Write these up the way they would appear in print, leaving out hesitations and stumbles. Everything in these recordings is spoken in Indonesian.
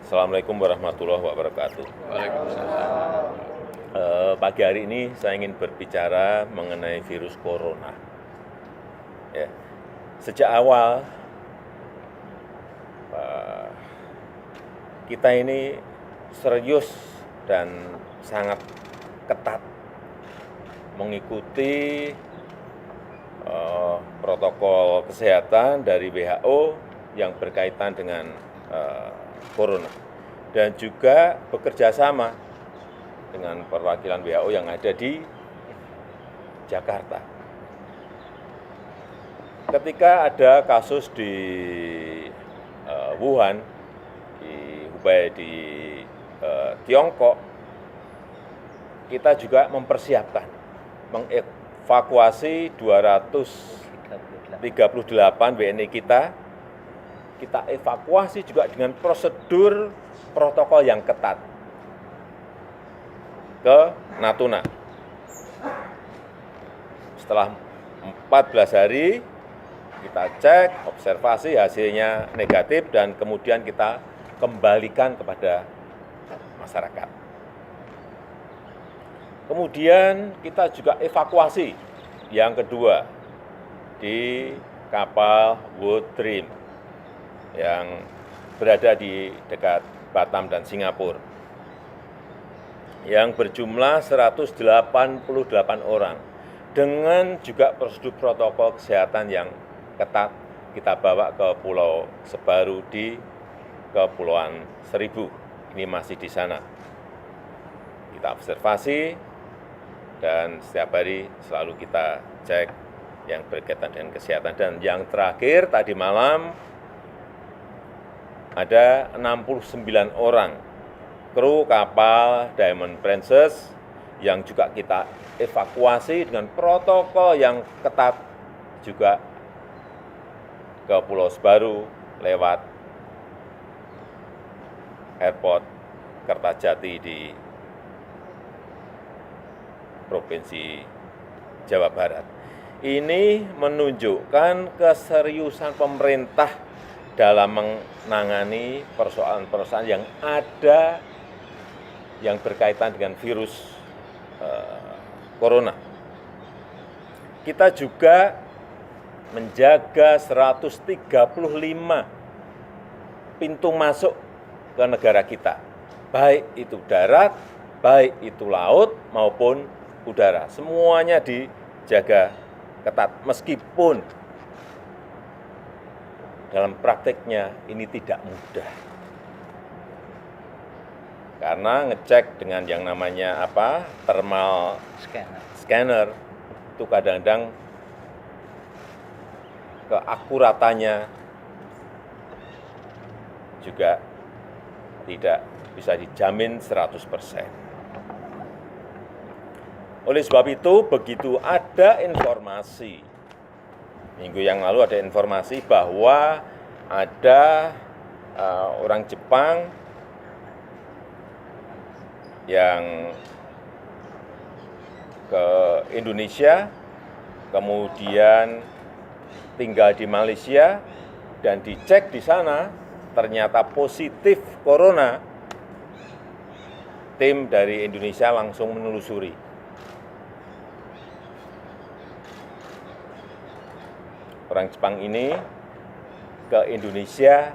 Assalamualaikum warahmatullahi wabarakatuh. Waalaikumsalam. Pagi hari ini saya ingin berbicara mengenai virus corona. Ya, sejak awal kita ini serius dan sangat ketat mengikuti protokol kesehatan dari WHO yang berkaitan dengan corona, dan juga bekerja sama dengan perwakilan WHO yang ada di Jakarta. Ketika ada kasus di Wuhan, di Hubei, di Tiongkok, kita juga mempersiapkan mengevakuasi 238 WNI kita evakuasi juga dengan prosedur protokol yang ketat ke Natuna. Setelah 14 hari kita cek, observasi, hasilnya negatif, dan kemudian kita kembalikan kepada masyarakat. Kemudian kita juga evakuasi yang kedua di kapal World Dream yang berada di dekat Batam dan Singapura, yang berjumlah 188 orang, dengan juga prosedur protokol kesehatan yang ketat. Kita bawa ke Pulau Sebaru di Kepulauan Seribu, ini masih di sana. Kita observasi, dan setiap hari selalu kita cek yang berkaitan dengan kesehatan. Dan yang terakhir tadi malam ada 69 orang kru kapal Diamond Princess yang juga kita evakuasi dengan protokol yang ketat juga ke Pulau Sebaru lewat airport Kertajati di Provinsi Jawa Barat. Ini menunjukkan keseriusan pemerintah dalam menangani persoalan-persoalan yang ada yang berkaitan dengan virus corona. Kita juga menjaga 135 pintu masuk ke negara kita, baik itu darat, baik itu laut maupun udara. Semuanya dijaga ketat, meskipun dalam prakteknya ini tidak mudah. Karena ngecek dengan yang namanya thermal scanner itu kadang-kadang keakuratannya juga tidak bisa dijamin 100%. Oleh sebab itu, begitu ada informasi, minggu yang lalu ada informasi bahwa ada orang Jepang yang ke Indonesia, kemudian tinggal di Malaysia, dan dicek di sana ternyata positif corona. Tim dari Indonesia langsung menelusuri. Orang Jepang ini ke Indonesia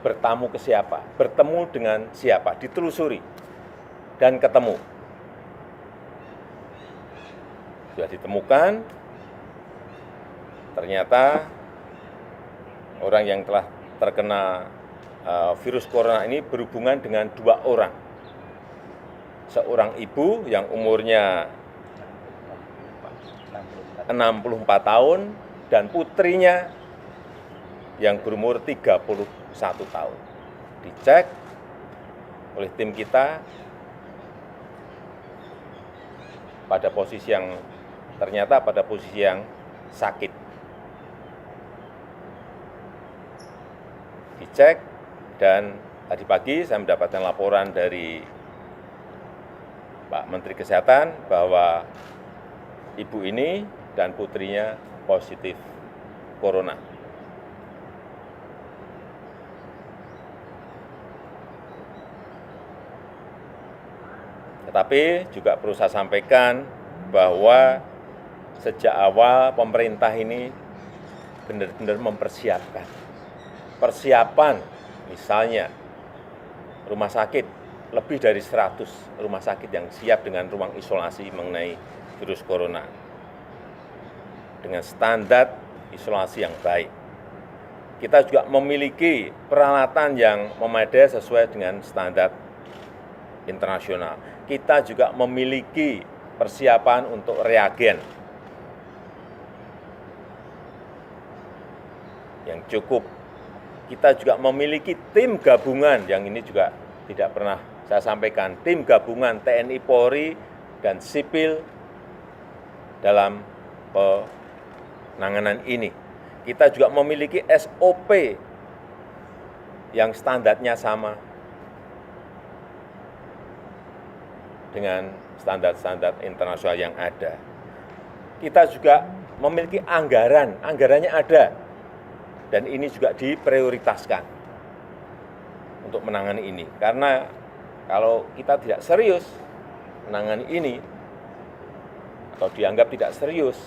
bertamu ke siapa, bertemu dengan siapa, ditelusuri dan ketemu. Sudah ditemukan, ternyata orang yang telah terkena virus corona ini berhubungan dengan 2 orang. Seorang ibu yang umurnya 64 tahun, dan putrinya yang berumur 31 tahun. Dicek oleh tim kita pada posisi yang ternyata pada posisi yang sakit. Dicek, dan tadi pagi saya mendapatkan laporan dari Pak Menteri Kesehatan bahwa ibu ini dan putrinya positif corona. Tetapi juga perlu saya sampaikan bahwa sejak awal pemerintah ini benar-benar mempersiapkan. Persiapan misalnya rumah sakit, lebih dari 100 rumah sakit yang siap dengan ruang isolasi mengenai virus corona. Dengan standar isolasi yang baik. Kita juga memiliki peralatan yang memadai sesuai dengan standar internasional. Kita juga memiliki persiapan untuk reagen yang cukup. Kita juga memiliki tim gabungan, yang ini juga tidak pernah saya sampaikan, tim gabungan TNI, Polri, dan sipil dalam penanganan ini. Kita juga memiliki SOP yang standarnya sama dengan standar-standar internasional yang ada. Kita juga memiliki anggaran, anggarannya ada, dan ini juga diprioritaskan untuk menangani ini. Karena kalau kita tidak serius menangani ini, atau dianggap tidak serius,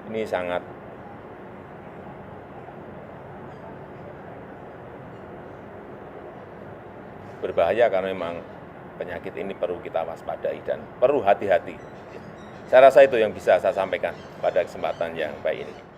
ini sangat berbahaya karena memang penyakit ini perlu kita waspadai dan perlu hati-hati. Saya rasa itu yang bisa saya sampaikan pada kesempatan yang baik ini.